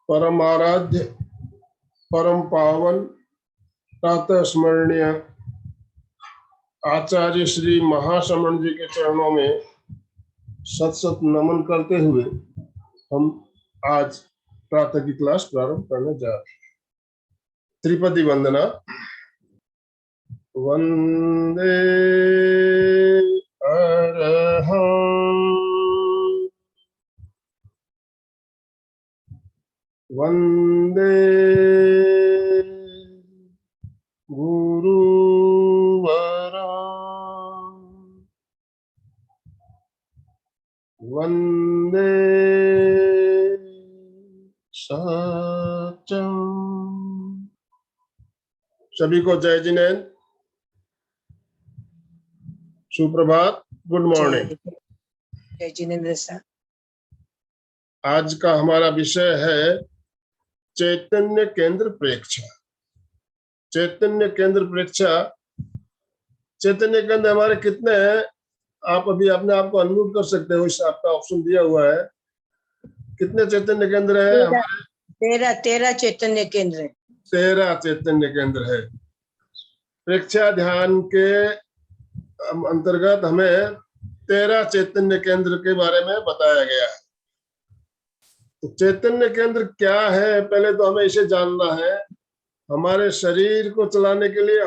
परम आराध्य, परम पावन, प्रातः स्मरणीय आचार्य श्री महाश्रमण जी के चरणों में सत सत नमन करते हुए हम आज प्रातः की क्लास प्रारंभ करने जा रहे हैं। त्रिपदी वंदना। वंदे अरहं, वंदे गुरुवरा, वंदे सत्यम। सभी को जय जिनेन्द्र, सुप्रभात, गुड मॉर्निंग। जय जिनेन्द्र सर। आज का हमारा विषय है चैतन्य केंद्र प्रेक्षा। चैतन्य केंद्र प्रेक्षा। चैतन्य केंद्र हमारे कितने हैं? आप अभी अपने आप को अनम्यूट कर सकते हो, इस आपका ऑप्शन दिया हुआ है। कितने चैतन्य केंद्र है हमारे? 13 चैतन्य केंद्र है। 13 चैतन्य केंद्र है। प्रेक्षा ध्यान के अंतर्गत हमें 13 चैतन्य केंद्र के बारे में बताया गया है। तो चैतन्य केंद्र क्या है, पहले तो हमें इसे जानना है। हमारे शरीर को चलाने के लिए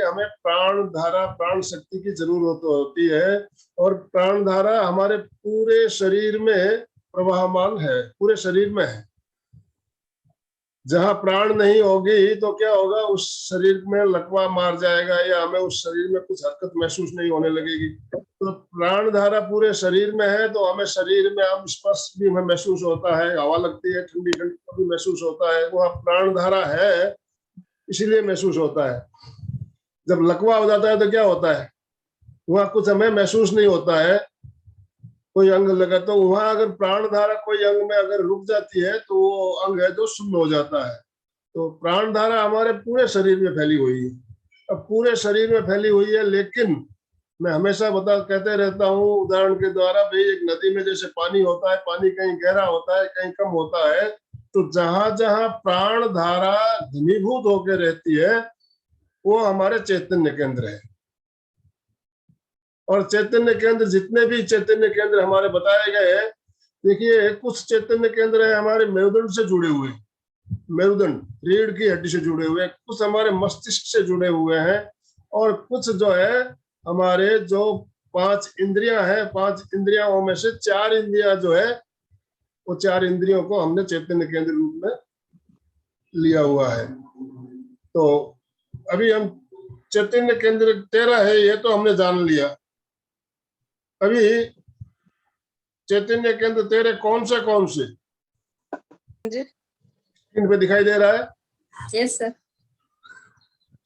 हमें प्राण धारा, प्राण शक्ति की जरूरत होती है। और प्राण धारा हमारे पूरे शरीर में प्रवाहमान है, पूरे शरीर में है। जहां प्राण नहीं होगी तो क्या होगा, उस शरीर में लकवा मार जाएगा या हमें उस शरीर में कुछ हरकत महसूस नहीं होने लगेगी। तो प्राण धारा पूरे शरीर में है तो हमें शरीर में हम स्पर्श भी हमें महसूस होता है, हवा लगती है ठंडी ठंडी भी महसूस होता है। वहाँ प्राण धारा है इसीलिए महसूस होता है। जब लकवा हो जाता है तो क्या होता है, वहाँ कुछ हमें महसूस नहीं होता है, कोई अंग लगा तो वहां अगर प्राण धारा कोई अंग में अगर रुक जाती है तो वो अंग है जो शून्य हो जाता है। तो प्राण धारा हमारे पूरे शरीर में फैली हुई है। अब पूरे शरीर में फैली हुई है, लेकिन मैं हमेशा कहते रहता हूँ उदाहरण के द्वारा, भाई एक नदी में जैसे पानी होता है, पानी कहीं गहरा होता है कहीं कम होता है। तो जहां जहां प्राण धारा घनीभूत होकर रहती है वो हमारे चैतन्य केंद्र है। और चैतन्य केंद्र, जितने भी चैतन्य केंद्र हमारे बताए गए हैं, देखिए कुछ चैतन्य केंद्र है हमारे मेरुदंड से जुड़े हुए, मेरुदंड रीढ़ की हड्डी से जुड़े हुए, कुछ हमारे मस्तिष्क से जुड़े हुए हैं, और कुछ जो है हमारे जो 5 इंद्रियां हैं, 5 इंद्रियों में से 4 इंद्रियां जो है, वो 4 इंद्रियों को हमने चैतन्य केंद्र रूप में लिया हुआ है। तो अभी हम चैतन्य केंद्र 13 है ये तो हमने जान लिया। अभी चैतन्य केंद्र 13 कौन से स्क्रीन पे दिखाई दे रहा है? Yes sir.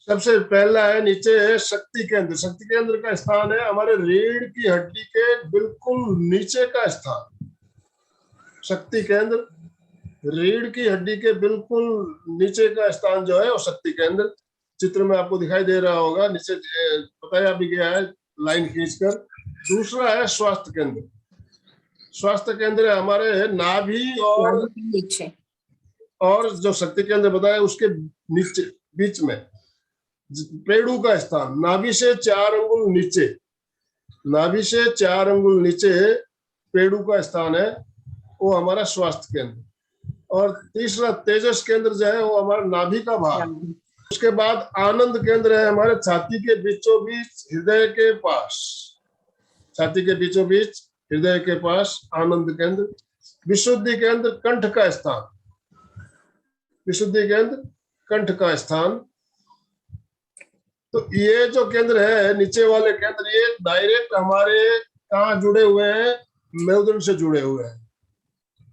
सबसे पहला है नीचे है शक्ति केंद्र। शक्ति केंद्र का स्थान है हमारे रीढ़ की हड्डी के बिल्कुल नीचे का स्थान। शक्ति केंद्र रीढ़ की हड्डी के बिल्कुल नीचे का स्थान जो है वो शक्ति केंद्र चित्र में आपको दिखाई दे रहा होगा, नीचे बताया भी गया है लाइन खींचकर। दूसरा है स्वास्थ्य केंद्र। स्वास्थ्य केंद्र हमारे नाभि और जो शक्ति केंद्र बताया उसके नीचे बीच में पेड़ू का स्थान, नाभि से 4 अंगुल नीचे, नाभि से 4 अंगुल नीचे पेड़ू का स्थान है, वो हमारा स्वास्थ्य केंद्र। और तीसरा तेजस केंद्र जो है वो हमारा नाभि का भाग। उसके बाद आनंद केंद्र है हमारे छाती के बीचों बीच, हृदय के पास, छाती के बीचों बीच हृदय के पास आनंद केंद्र। विशुद्धि केंद्र कंठ का स्थान, विशुद्धि केंद्र कंठ का स्थान। तो ये जो केंद्र है नीचे वाले केंद्र, ये डायरेक्ट हमारे कहाँ जुड़े हुए हैं, मेरुदंड से जुड़े हुए हैं।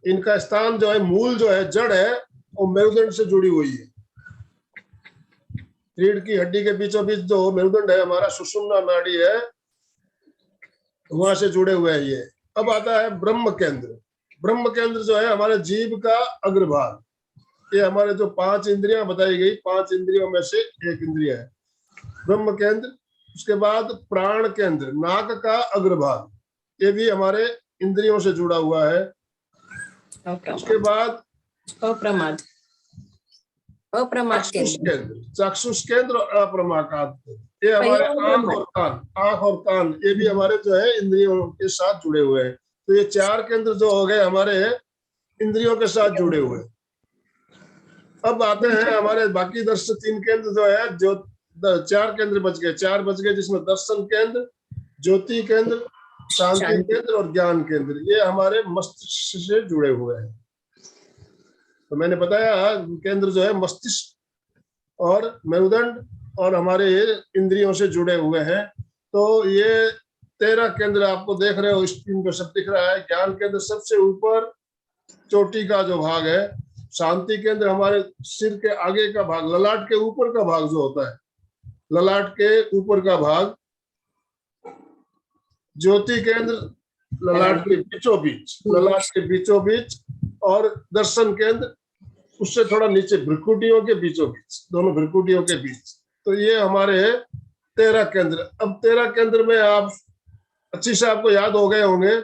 इनका स्थान जो है, मूल जो है, जड़ है, वो मेरुदंड से जुड़ी हुई है। रीढ़ की हड्डी के बीचों बीच जो मेरुदंड है हमारा, सुषुम्ना नाड़ी है, वहां से जुड़े हुए हैं ये। अब आता है ब्रह्म केंद्र। ब्रह्म केंद्र जो है हमारे जीभ का अग्रभाग। ये हमारे जो 5 इंद्रियां बताई गई, 5 इंद्रियों में से एक इंद्रिय है ब्रह्म केंद्र। उसके बाद प्राण केंद्र, नाक का अग्रभाग, ये भी हमारे इंद्रियों से जुड़ा हुआ है। उसके बाद अप्रमाद अप्रमाद चाक्षुष केंद्र केंद्र, चाक्षुष केंद्र और अप्रमाद केंद्र, ये हमारे आंख और कान ये भी हमारे जो है इंद्रियों के साथ जुड़े हुए हैं। तो ये चार केंद्र जो हो गए हमारे इंद्रियों के साथ जुड़े हुए। अब आते हैं हमारे बाकी दर्शन तीन केंद्र जो है, जो चार केंद्र बच गए, चार बच गए, जिसमें दर्शन केंद्र, ज्योति केंद्र, शांति केंद्र और ज्ञान केंद्र, ये हमारे मस्तिष्क से जुड़े हुए हैं। तो मैंने बताया केंद्र जो है मस्तिष्क और मेरुदंड और हमारे इंद्रियों से जुड़े हुए हैं। तो ये 13 केंद्र आपको देख रहे हो, स्क्रीन पे सब दिख रहा है। ज्ञान केंद्र सबसे ऊपर चोटी का जो भाग है, शांति केंद्र हमारे सिर के आगे का भाग, ललाट के ऊपर का भाग जो होता है, ललाट के ऊपर का भाग, ज्योति केंद्र ललाट के बीचों बीच, ललाट के बीचों बीच, और दर्शन केंद्र उससे थोड़ा नीचे भ्रुकुटियों के बीचों बीच, दोनों भ्रुकुटियों के बीच। तो ये हमारे 13 केंद्र। अब 13 केंद्र में आप अच्छी से आपको याद हो गए होंगे,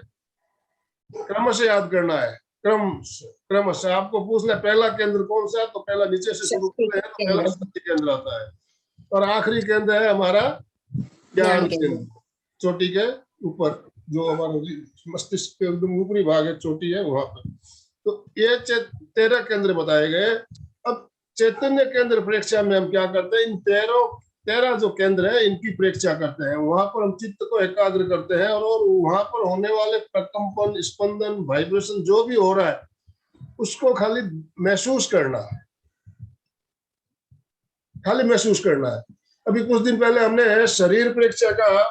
क्रम से याद करना है, क्रम से आपको पूछना पहला केंद्र कौन सा है, तो पहला नीचे से शुरू करते हैं तो पहला शक्ति केंद्र आता है, और आखिरी केंद्र है हमारा ज्ञान केंद्र, चोटी के ऊपर जो हमारा मस्तिष्क के एकदम ऊपरी भाग है, चोटी है वहां पर। तो ये 13 केंद्र बताए गए। अब चैतन्य केंद्र परीक्षा में हम क्या करते हैं, इन 13 जो केंद्र है इनकी परीक्षा करते हैं। वहां पर हम चित्त को एकाग्र करते हैं और वहां पर होने वाले प्रकंपन, स्पंदन, वाइब्रेशन जो भी हो रहा है उसको खाली महसूस करना है, खाली महसूस करना है। अभी कुछ दिन पहले हमने शरीर परीक्षा का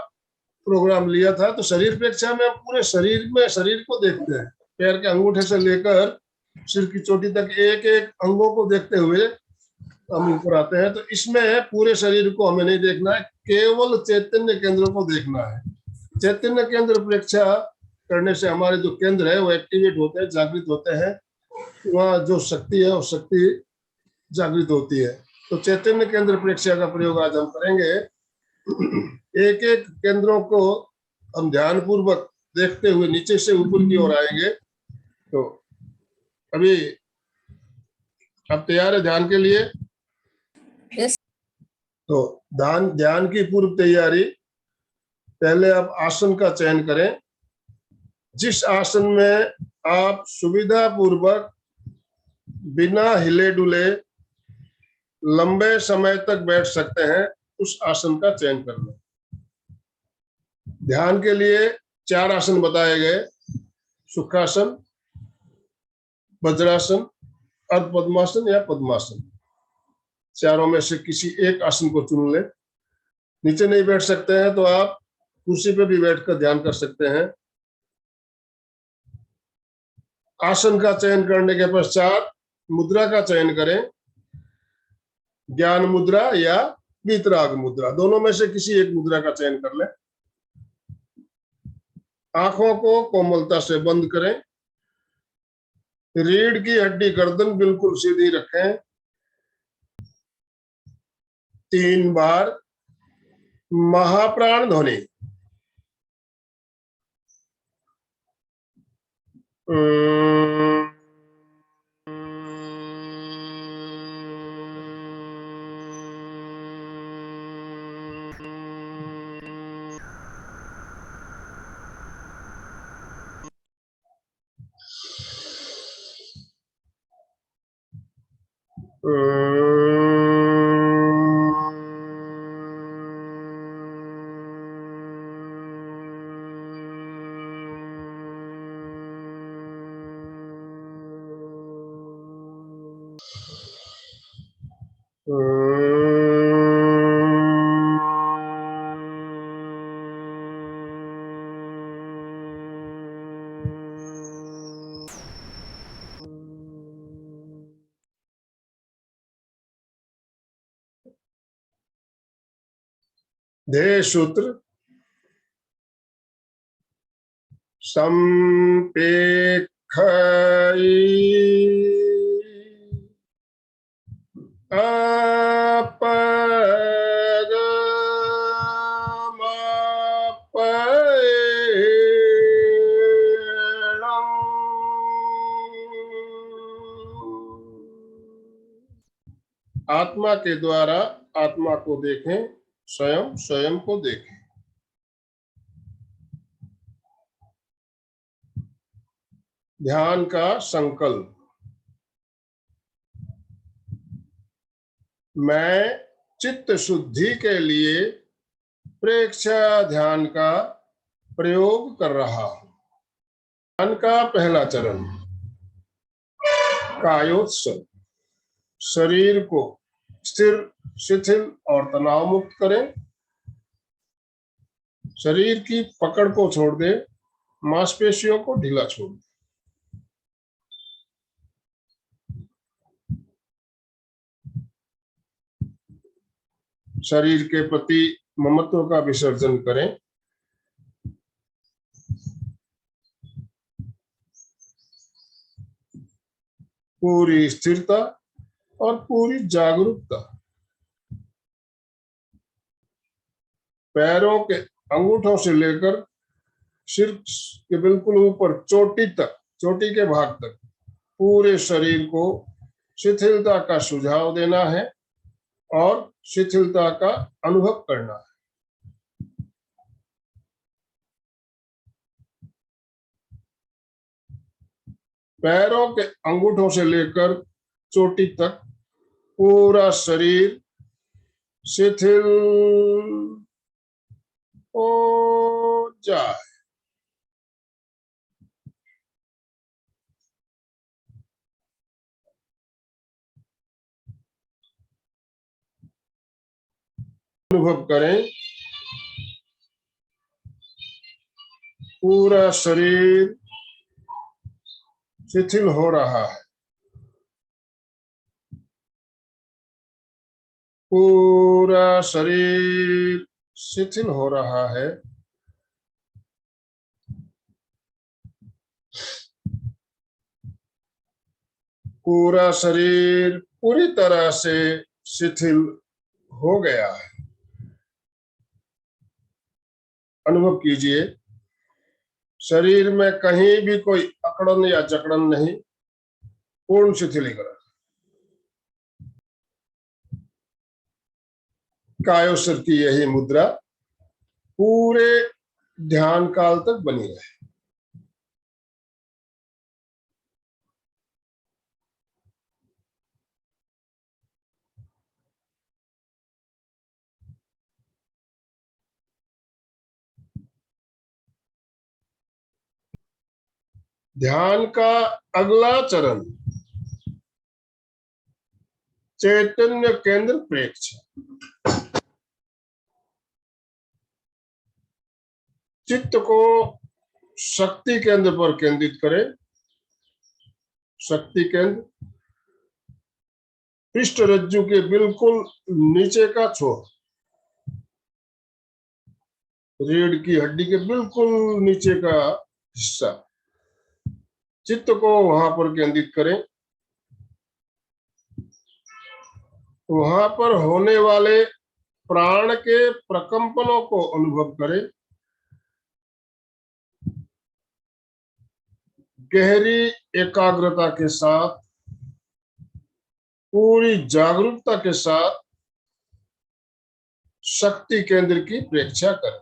प्रोग्राम लिया था। तो शरीर परीक्षा में हम पूरे शरीर में शरीर को देखते हैं, पैर के अंगूठे से लेकर सिर की चोटी तक एक एक अंगों को देखते हुए हम ऊपर आते हैं। तो इसमें पूरे शरीर को हमें नहीं देखना है, केवल चैतन्य केंद्र को देखना है। चैतन्य केंद्र परीक्षा करने से हमारे जो केंद्र है वो एक्टिवेट होते हैं, जागृत होते हैं, वहाँ जो शक्ति है वो शक्ति जागृत होती है। तो चैतन्य केंद्र परीक्षा का प्रयोग आज हम करेंगे। एक एक केंद्रों को हम ध्यान पूर्वक देखते हुए नीचे से ऊपर की ओर आएंगे। तो अभी आप तैयार है ध्यान के लिए? यस। तो ध्यान की पूर्व तैयारी, पहले आप आसन का चयन करें। जिस आसन में आप सुविधा पूर्वक बिना हिले डुले लंबे समय तक बैठ सकते हैं उस आसन का चयन कर लें। ध्यान के लिए 4 आसन बताए गए, सुखासन, वज्रासन, अर्ध पद्मासन या पद्मासन। चारों में से किसी एक आसन को चुन ले। नीचे नहीं बैठ सकते हैं तो आप कुर्सी पे भी बैठकर ध्यान कर सकते हैं। आसन का चयन करने के पश्चात मुद्रा का चयन करें, ज्ञान मुद्रा या वीतराग मुद्रा, दोनों में से किसी एक मुद्रा का चयन कर लें। आंखों को कोमलता से बंद करें, रीढ़ की हड्डी गर्दन बिल्कुल सीधी रखें। 3 बार महाप्राण ध्वनि ध्येय सूत्र संपेखई आत्मा के द्वारा आत्मा को देखें, स्वयं स्वयं को देखें। ध्यान का संकल्प। मैं चित्त शुद्धि के लिए प्रेक्षा ध्यान का प्रयोग कर रहा हूं। ध्यान का पहला चरण कायोत्सव। शरीर को स्थिर, शिथिल और तनाव मुक्त करें। शरीर की पकड़ को छोड़ दे, मांसपेशियों को ढीला छोड़ दे। शरीर के प्रति ममत्व का विसर्जन करें। पूरी स्थिरता और पूरी जागरूकता। पैरों के अंगूठों से लेकर सिर के बिल्कुल ऊपर चोटी तक, चोटी के भाग तक पूरे शरीर को शिथिलता का सुझाव देना है और शिथिलता का अनुभव करना है। पैरों के अंगूठों से लेकर चोटी तक पूरा शरीर शिथिल हो जाए। अनुभव करें पूरा शरीर शिथिल हो रहा है। पूरा शरीर शिथिल हो रहा है। पूरा शरीर पूरी तरह से शिथिल हो गया है। अनुभव कीजिए शरीर में कहीं भी कोई अकड़न या जकड़न नहीं, पूर्ण शिथिलीकरण। कायोत्सव की यही मुद्रा पूरे ध्यान काल तक बनी रहे। ध्यान का अगला चरण चैतन्य केंद्र प्रेक्षण। चित्त को शक्ति केंद्र पर केंद्रित करें। शक्ति केंद्र पृष्ठ रज्जु के बिल्कुल नीचे का छोर, रीढ़ की हड्डी के बिल्कुल नीचे का हिस्सा। चित्त को वहां पर केंद्रित करें। वहां पर होने वाले प्राण के प्रकंपनों को अनुभव करें। गहरी एकाग्रता के साथ, पूरी जागरूकता के साथ शक्ति केंद्र की प्रेक्षा करें।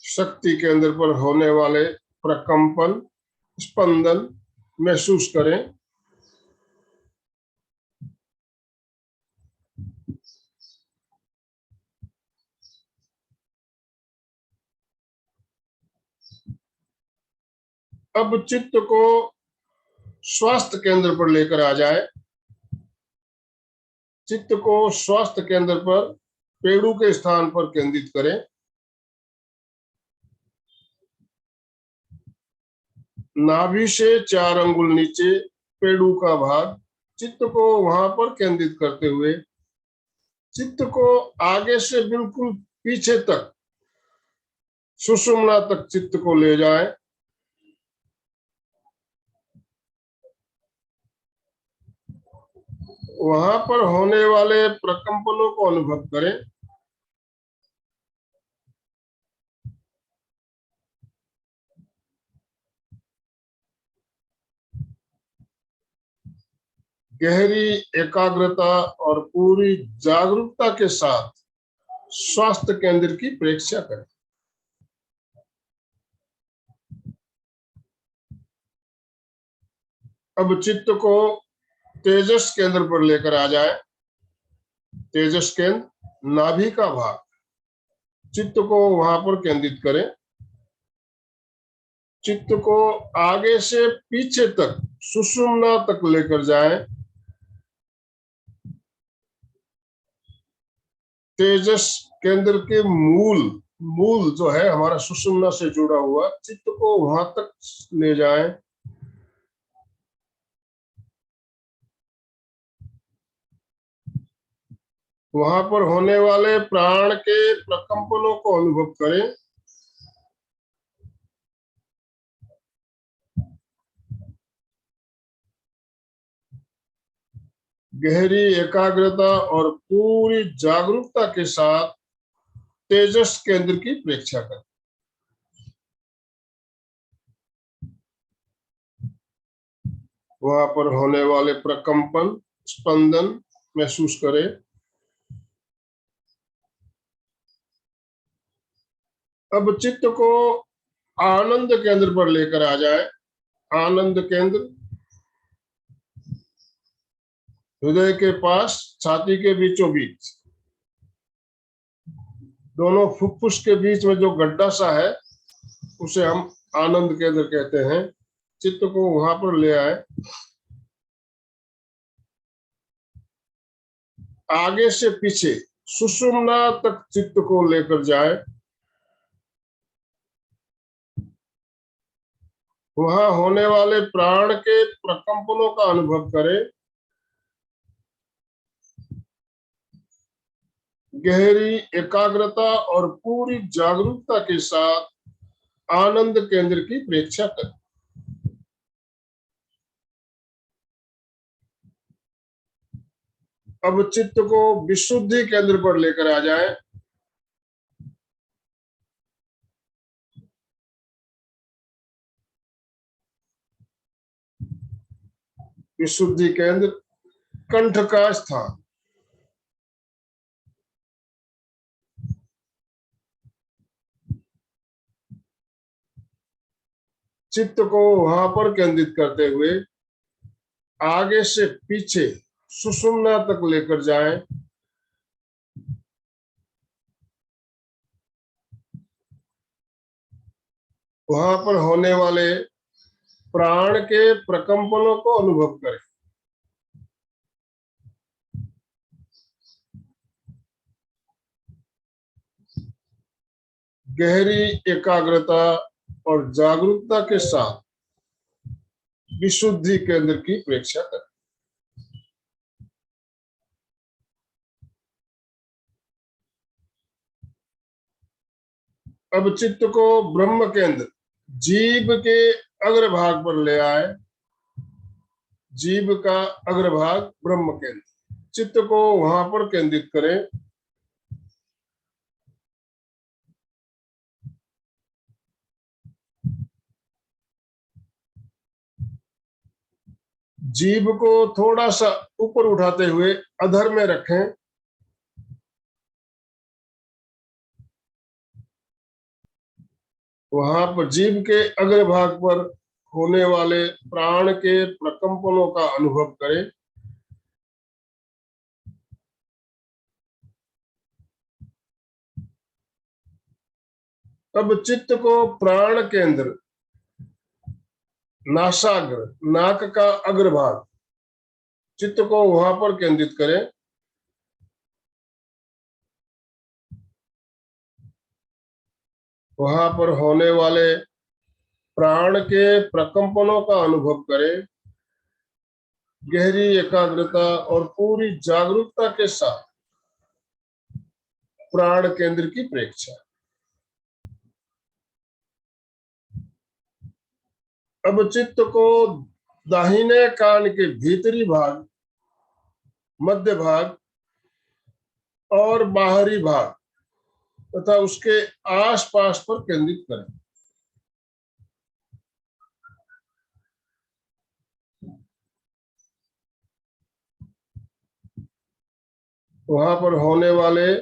शक्ति केंद्र पर होने वाले प्रकंपन, स्पंदन महसूस करें। अब चित्त को स्वास्थ्य केंद्र पर लेकर आ जाए। चित्त को स्वास्थ्य केंद्र पर पेड़ू के स्थान पर केंद्रित करें। नाभि से 4 अंगुल नीचे पेड़ू का भाग, चित्त को वहां पर केंद्रित करते हुए चित्त को आगे से बिल्कुल पीछे तक सुषुम्ना तक चित्त को ले जाएं। वहां पर होने वाले प्रकंपनों को अनुभव करें। गहरी एकाग्रता और पूरी जागरूकता के साथ स्वास्थ्य केंद्र की परीक्षा करें। अब चित्त को तेजस केंद्र पर लेकर आ जाए। तेजस केंद्र नाभि का भाग, चित्त को वहां पर केंद्रित करें। चित्त को आगे से पीछे तक सुषुम्ना तक लेकर जाएं। तेजस केंद्र के मूल जो है हमारा सुषुम्ना से जुड़ा हुआ, चित्त को वहां तक ले जाएं। वहां पर होने वाले प्राण के प्रकंपनों को अनुभव करें। गहरी एकाग्रता और पूरी जागरूकता के साथ तेजस केंद्र की परीक्षा करें। वहां पर होने वाले प्रकंपन, स्पंदन महसूस करें। अब चित्त को आनंद केंद्र पर लेकर आ जाए। आनंद केंद्र हृदय के पास, छाती के बीचों बीच, दोनों फुफ्फुस के बीच में जो गड्ढा सा है उसे हम आनंद केंद्र कहते हैं। चित्त को वहां पर ले आए। आगे से पीछे सुषुम्ना तक चित्त को लेकर जाए। वहां होने वाले प्राण के प्रकंपनों का अनुभव करें। गहरी एकाग्रता और पूरी जागरूकता के साथ आनंद केंद्र की परीक्षा करें। अब चित्त को विशुद्धि केंद्र पर लेकर आ जाए। विशुद्धि केंद्र कंठ का स्थान। चित्त को वहां पर केंद्रित करते हुए आगे से पीछे सुषुम्ना तक लेकर जाएं। वहां पर होने वाले प्राण के प्रकंपनों को अनुभव करें। गहरी एकाग्रता और जागरूकता के साथ विशुद्धि केंद्र की परीक्षा करें। अब चित्त को ब्रह्म केंद्र, जीभ के अग्रभाग पर ले आए। जीभ का अग्रभाग ब्रह्म केंद्र, चित्त को वहां पर केंद्रित करें। जीभ को थोड़ा सा ऊपर उठाते हुए अधर में रखें। वहां पर जीभ के अग्रभाग पर होने वाले प्राण के प्रकंपनों का अनुभव करें। अब चित्त को प्राण केंद्र, नासाग्र, नाक का अग्रभाग, चित्त को वहां पर केंद्रित करें। वहां पर होने वाले प्राण के प्रकंपनों का अनुभव करें। गहरी एकाग्रता और पूरी जागरूकता के साथ प्राण केंद्र की परीक्षा। अब चित्त को दाहिने कान के भीतरी भाग, मध्य भाग और बाहरी भाग तथा उसके आसपास पर केंद्रित करें। वहां पर होने वाले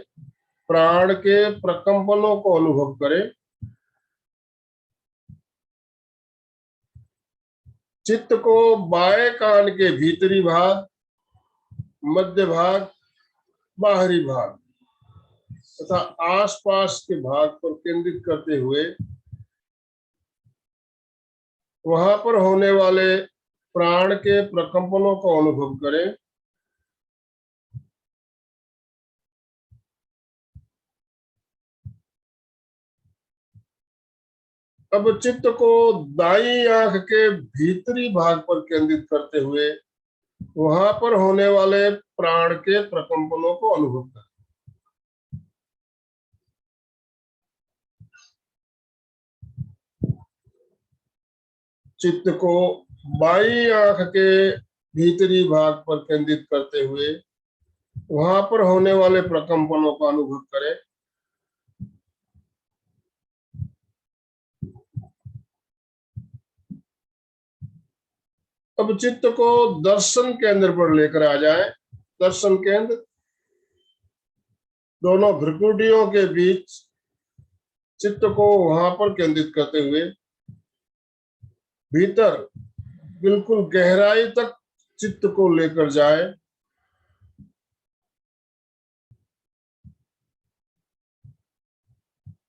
प्राण के प्रकंपनों को अनुभव करें। चित्त को बाएं कान के भीतरी भाग, मध्य भाग, बाहरी भाग तथा आसपास के भाग पर केंद्रित करते हुए वहां पर होने वाले प्राण के प्रकंपनों को अनुभव करें। अब चित्त को दाईं आंख के भीतरी भाग पर केंद्रित करते हुए वहां पर होने वाले प्राण के प्रकंपनों को अनुभव करें। चित्त को बाईं आंख के भीतरी भाग पर केंद्रित करते हुए वहां पर होने वाले प्रकंपनों का अनुभव करें। अब चित्त को दर्शन केंद्र पर लेकर आ जाए। दर्शन केंद्र दोनों भ्रुकुटियों के बीच चित्त को वहां पर केंद्रित करते हुए भीतर बिल्कुल गहराई तक चित्त को लेकर जाए।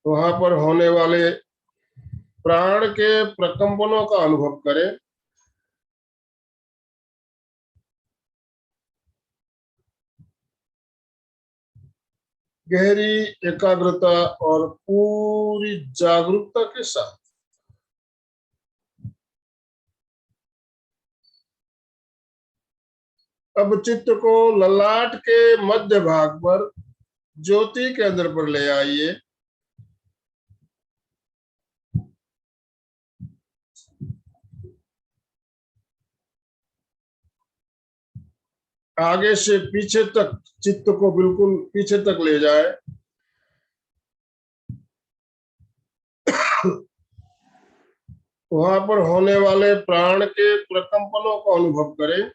वहां पर होने वाले प्राण के प्रकंपनों का अनुभव करें। गहरी एकाग्रता और पूरी जागरूकता के साथ अब चित्त को ललाट के मध्य भाग पर ज्योति केंद्र पर ले आइए। आगे से पीछे तक चित्त को बिल्कुल पीछे तक ले जाए। वहां पर होने वाले प्राण के प्रकंपनों को अनुभव करें।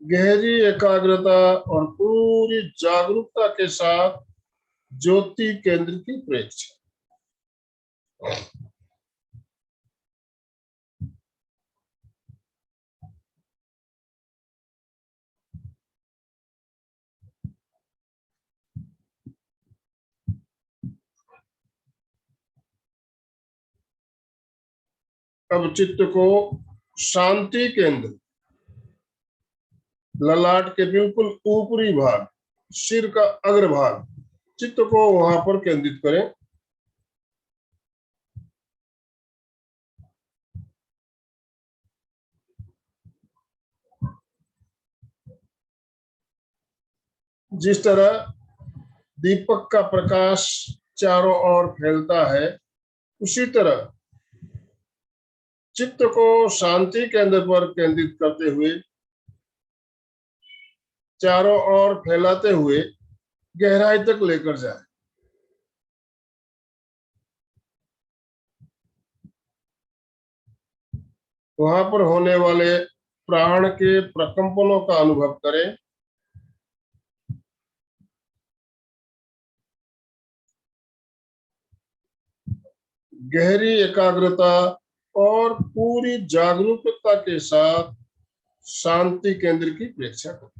गहरी एकाग्रता और पूरी जागरूकता के साथ ज्योति केंद्र की प्रेक्षा। अब चित्त को शांति केंद्र ललाट के बिल्कुल ऊपरी भाग, सिर का अग्रभाग, चित्त को वहां पर केंद्रित करें। जिस तरह दीपक का प्रकाश चारों ओर फैलता है, उसी तरह चित्त को शांति केंद्र पर केंद्रित करते हुए चारों ओर फैलाते हुए गहराई तक लेकर जाए। वहां पर होने वाले प्राण के प्रकंपनों का अनुभव करें। गहरी एकाग्रता और पूरी जागरूकता के साथ शांति केंद्र की प्रेक्षा करें।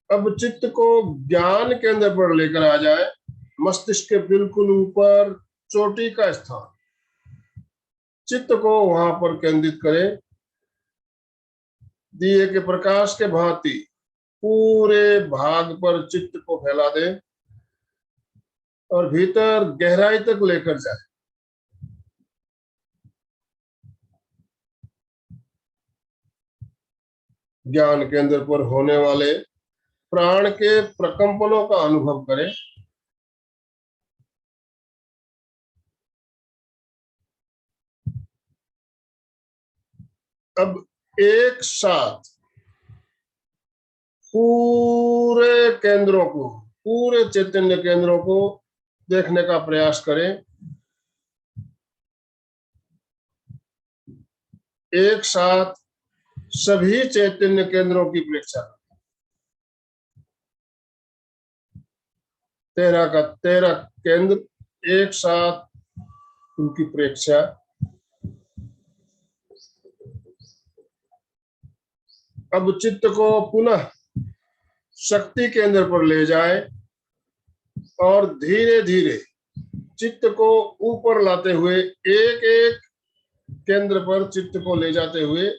अब चित्त को ज्ञान केंद्र पर लेकर आ जाए। मस्तिष्क के बिल्कुल ऊपर चोटी का स्थान, चित्त को वहां पर केंद्रित करें। दिए के प्रकाश के भांति पूरे भाग पर चित्त को फैला दें और भीतर गहराई तक लेकर जाए। ज्ञान केंद्र पर होने वाले प्राण के प्रकंपनों का अनुभव करें। अब एक साथ पूरे केंद्रों को, पूरे चैतन्य केंद्रों को देखने का प्रयास करें। एक साथ सभी चैतन्य केंद्रों की परीक्षा, 13 का 13 केंद्र, एक साथ उनकी परीक्षा। अब चित्त को पुनः शक्ति केंद्र पर ले जाएं और धीरे धीरे चित्त को ऊपर लाते हुए, एक एक केंद्र पर चित्त को ले जाते हुए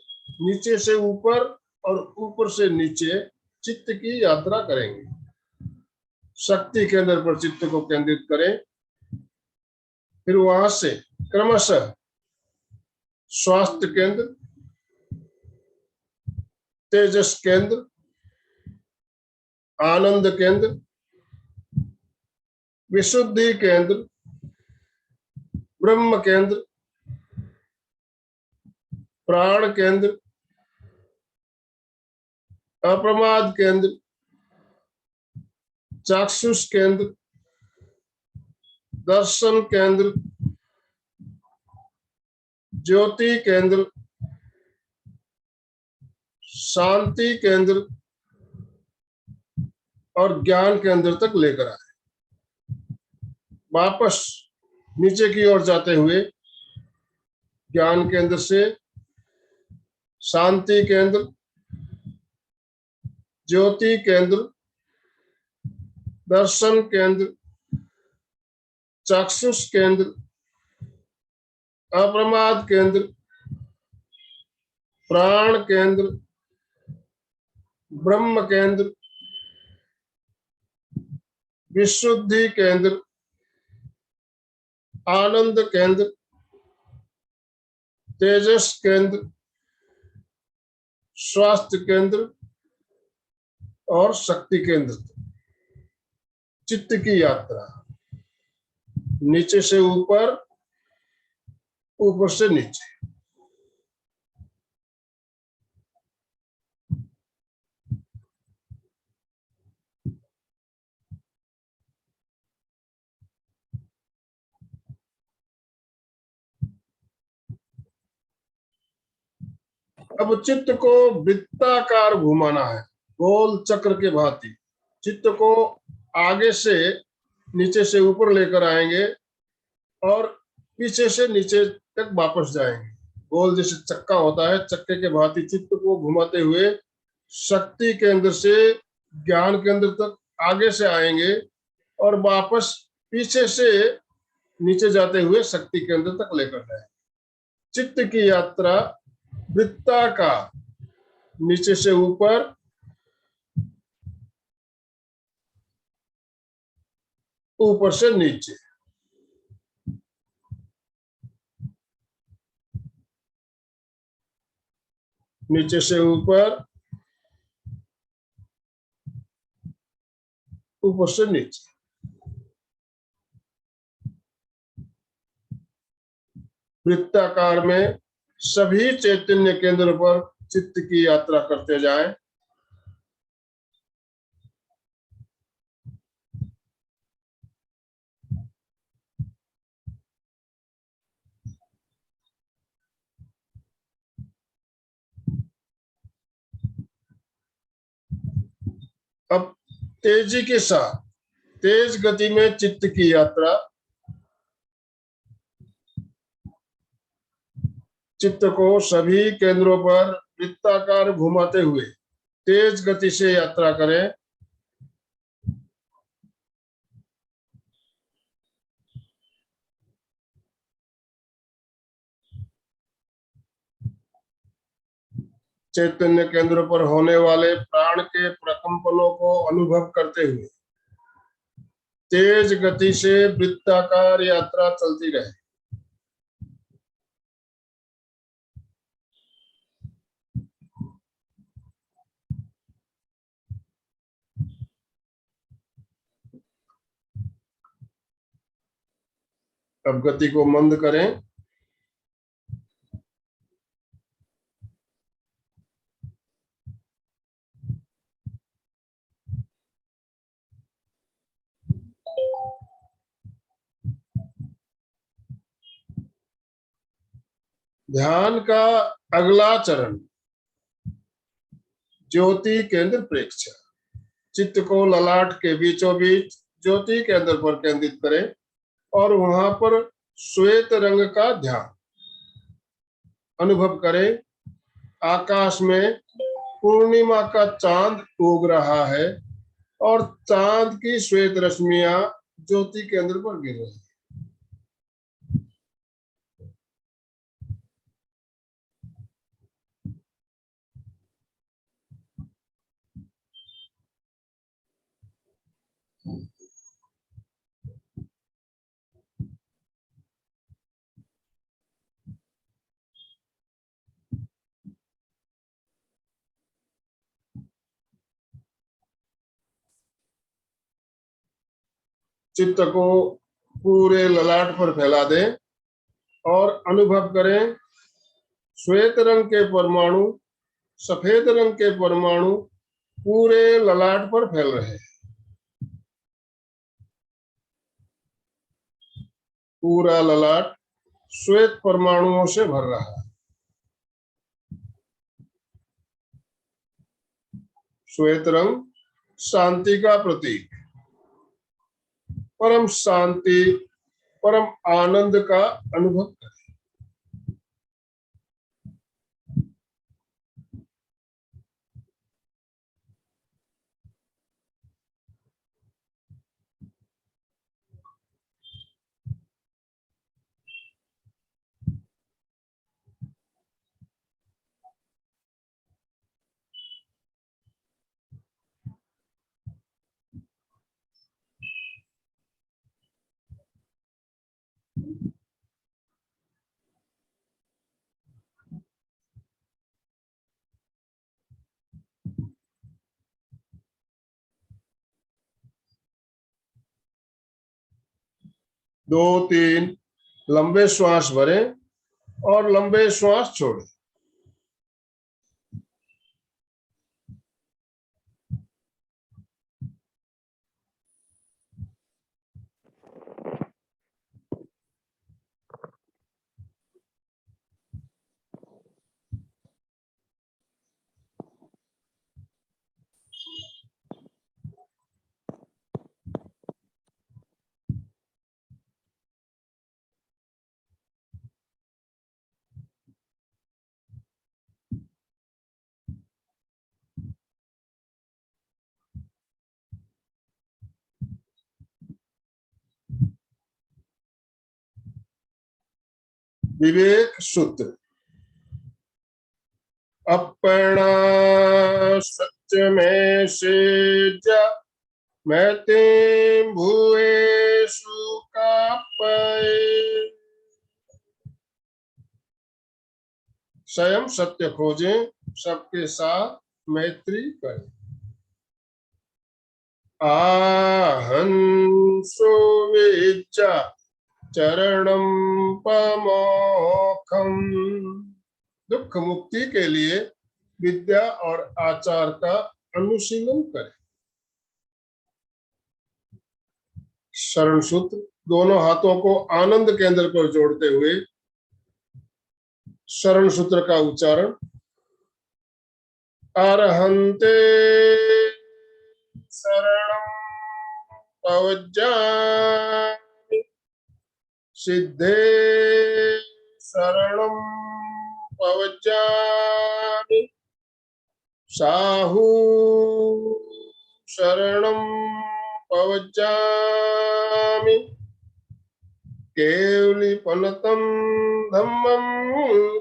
नीचे से ऊपर और ऊपर से नीचे चित्त की यात्रा करेंगे। शक्ति केंद्र पर चित्त को केंद्रित करें, फिर वहां से क्रमशः स्वास्थ्य केंद्र, तेजस केंद्र, आनंद केंद्र, विशुद्धि केंद्र, ब्रह्म केंद्र, प्राण केंद्र, अप्रमाद केंद्र, चाक्षुष केंद्र, दर्शन केंद्र, ज्योति केंद्र, शांति केंद्र और ज्ञान केंद्र तक लेकर आए। वापस नीचे की ओर जाते हुए ज्ञान केंद्र से शांति केंद्र, ज्योति केंद्र, दर्शन केंद्र, चाक्षुष केंद्र, अप्रमाद केंद्र, प्राण केंद्र, ब्रह्म केंद्र, विशुद्धि केंद्र, आनंद केंद्र, तेजस केंद्र, स्वास्थ्य केंद्र और शक्ति केंद्र। चित्त की यात्रा नीचे से ऊपर, ऊपर से नीचे। अब चित्त को वृत्ताकार घुमाना है, गोल चक्र के भांति। चित्त को आगे से नीचे से ऊपर लेकर आएंगे और पीछे से नीचे तक वापस जाएंगे। गोल जैसे चक्का होता है, चक्के के भांति चित्त को घुमाते हुए शक्ति केंद्र से ज्ञान केंद्र तक आगे से आएंगे और वापस पीछे से नीचे जाते हुए शक्ति केंद्र तक लेकर जाएंगे। चित्त की यात्रा वृत्ताकार, नीचे से ऊपर, ऊपर से नीचे। नीचे से ऊपर, ऊपर से नीचे। वृत्ताकार में सभी चैतन्य केंद्र पर चित्त की यात्रा करते जाएं। अब तेजी के साथ, तेज गति में चित्त की यात्रा। चित्त को सभी केंद्रों पर वृत्ताकार घुमाते हुए तेज गति से यात्रा करें। चैतन्य केंद्र पर होने वाले प्राण के प्रकंपनों को अनुभव करते हुए तेज गति से वृत्ताकार यात्रा चलती रहे। अब गति को मंद करें। ध्यान का अगला चरण ज्योति केंद्र प्रेक्षा। चित्त को ललाट के बीचों बीच ज्योति केंद्र पर केंद्रित करें और वहां पर श्वेत रंग का ध्यान अनुभव करें। आकाश में पूर्णिमा का चांद उग रहा है और चांद की श्वेत रश्मियां ज्योति केंद्र पर गिर रही है। चित्त को पूरे ललाट पर फैला दें और अनुभव करें श्वेत रंग के परमाणु सफेद रंग के परमाणु पूरे ललाट पर फैल रहे हैं। पूरा ललाट श्वेत परमाणुओं से भर रहा है। श्वेत रंग शांति का प्रतीक, परम शांति, परम आनंद का अनुभव करें। दो तीन लंबे श्वास भरें और लंबे श्वास छोड़ें। विवेक सूत्र। अपना सत्य में सेज मैते भूएषु कापये। स्वयं सत्य खोजें, सबके साथ मैत्री करें। आहंसो विद्या चरणम पमोखम। दुख मुक्ति के लिए विद्या और आचार का अनुशीलन करें। शरण सूत्र। दोनों हाथों को आनंद केंद्र पर जोड़ते हुए शरण सूत्र का उच्चारण। अरहंते शरणं पवज्जामि, सिद्धे शरणं पवज्जामि, साहू शरणं पवज्जामि, केवलीपनतं धम्मं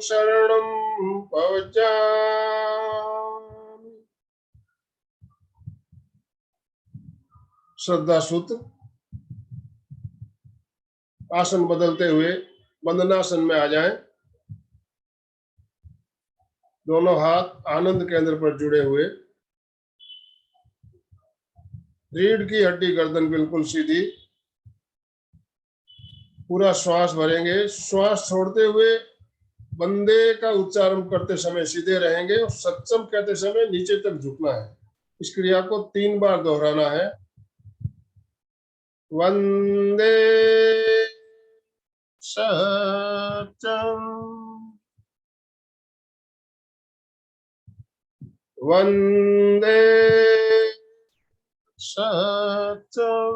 शरणं पवज्जामि। श्रद्धा सूत्र। आसन बदलते हुए वंदनासन में आ जाएं। दोनों हाथ आनंद केंद्र पर जुड़े हुए। रीढ़ की हड्डी गर्दन बिल्कुल सीधी। पूरा श्वास भरेंगे, श्वास छोड़ते हुए वंदे का उच्चारण करते समय सीधे रहेंगे और सत्सम कहते समय नीचे तक झुकना है। इस क्रिया को 3 बार दोहराना है। वंदे सत्यम, वंदे सत्यम,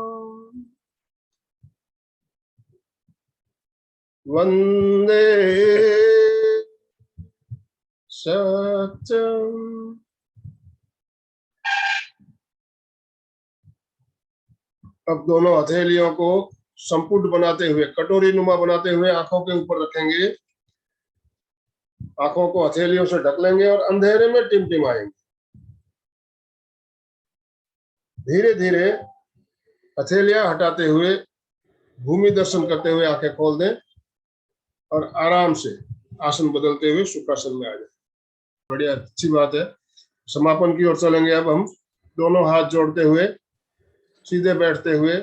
वंदे सत्यम। अब दोनों हथेलियों को संपुट बनाते हुए, कटोरी नुमा बनाते हुए आंखों के ऊपर रखेंगे। आंखों को हथेलियों से ढक लेंगे और अंधेरे में टिमटिमाएंगे। धीरे धीरे हथेलियां हटाते हुए भूमि दर्शन करते हुए आंखें खोल दें और आराम से आसन बदलते हुए सुखासन में आ जाए। बढ़िया, अच्छी बात है। समापन की ओर चलेंगे। अब हम दोनों हाथ जोड़ते हुए सीधे बैठते हुए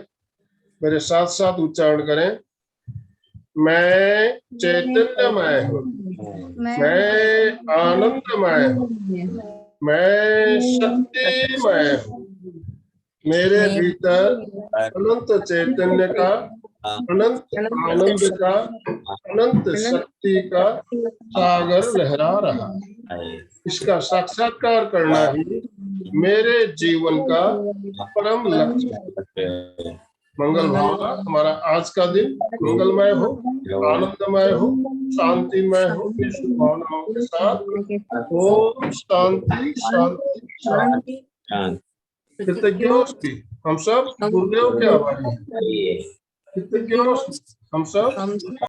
मेरे साथ साथ उच्चारण करें। मैं चैतन्यमय हूँ, मैं आनंदमय हूँ, मैं शक्तिमय हूँ। मेरे भीतर अनंत चैतन्य का, अनंत आनंद का, अनंत शक्ति का सागर लहरा रहा है। इसका साक्षात्कार करना ही मेरे जीवन का परम लक्ष्य है। मंगल भावना हमारा आज का दिन मंगलमय हो, आनंदमय हो, शांतिमय हो। इस भावनाओं के साथ ओम शांति शांति शांति। कृतज्ञोस्ति, हम सब गुरुदेव के आभारी हैं। कृतज्ञोस्ति, हम सब